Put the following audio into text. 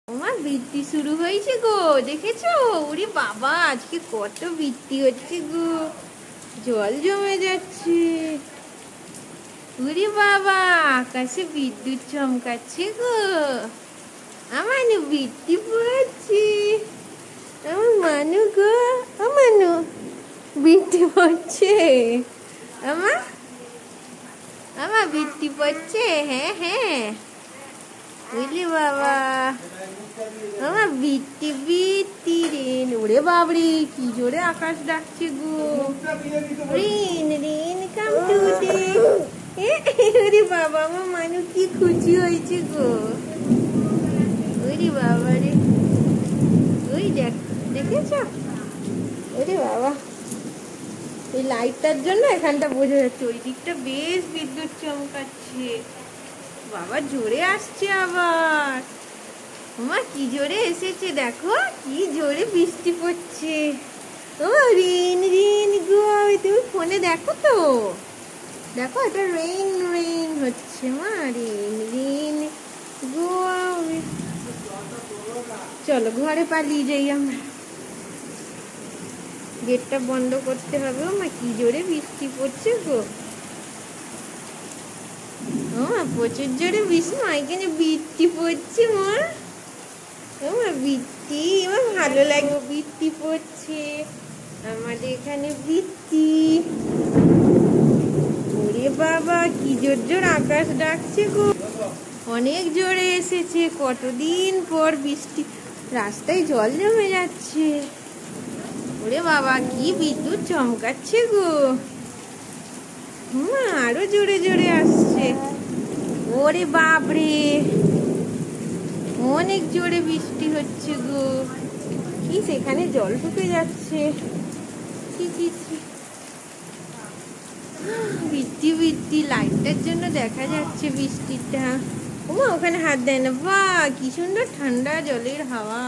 আমার বৃষ্টি শুরু হয়েছে গো, দেখেছো? ওরে বাবা, আজকে কত বৃষ্টি হচ্ছে গো, জল জমে যাচ্ছে। ওরে বাবা, আকাশে বিদ্যুৎ চমকাচ্ছে গো। আমার বৃষ্টি পড়ছে। আমার মানু গো, আমানু বৃষ্টি পড়ছে। আমার আমার বৃষ্টি পড়ছে, হ্যাঁ হ্যাঁ। বুঝলি বাবা, আমার বৃষ্টি বৃষ্টি রেন। ওরে বাবরে, কি জোরে আকাশ ডাকছে গো। Rain rain come today. ওরে বাবা, আমার মানু কি খুশি হয়েছে গো। ওরে বাবা রে, ওই দেখ, দেখেছ? ওরে বাবা, এই লাইটটার জন্য এখানটা বোঝা যাচ্ছে, ওই দিকটা বেশ বিদ্যুৎ চমকাচ্ছে। বাবা জোরে আসছে আবার। মা কি জোরে এসেছে, দেখো কি জোরে বৃষ্টি পড়ছে। ও রেন রেন গো, তুমি ফোনে দেখো তো, দেখো এটা রেন রেন হচ্ছে মা, রেন রেন গো। চলো ঘরে পালিয়ে যাই আমরা, গেটটা বন্ধ করতে হবে। মা কি জোরে বৃষ্টি পড়ছে গো। প্রচুর জোরে বৃষ্টি, মা এখানে বৃষ্টি পড়ছে মা। আমার বৃষ্টি, আমার ভালো লাগে, বৃষ্টি পড়ছে আমাদের এখানে বৃষ্টি। ওরে বাবা, কি জোর জোর আকাশ ডাকছে গো, অনেক জোরে এসেছে। কতদিন পর বৃষ্টি, রাস্তায় জল জমে যাচ্ছে। ওরে বাবা, কি বিদ্যুৎ চমকাচ্ছে গো। আরো জোরে জোরে আসছে। ওরে বাপরে, অনেক জোরে বৃষ্টি হচ্ছে গো। কি সেখানে জল ঢুকে যাচ্ছে। বৃষ্টি বৃষ্টি, লাইটটার জন্য দেখা যাচ্ছে বৃষ্টিটা। ওমা ওখানে হাত দেয় না, বাহ কি সুন্দর ঠান্ডা জলের হাওয়া।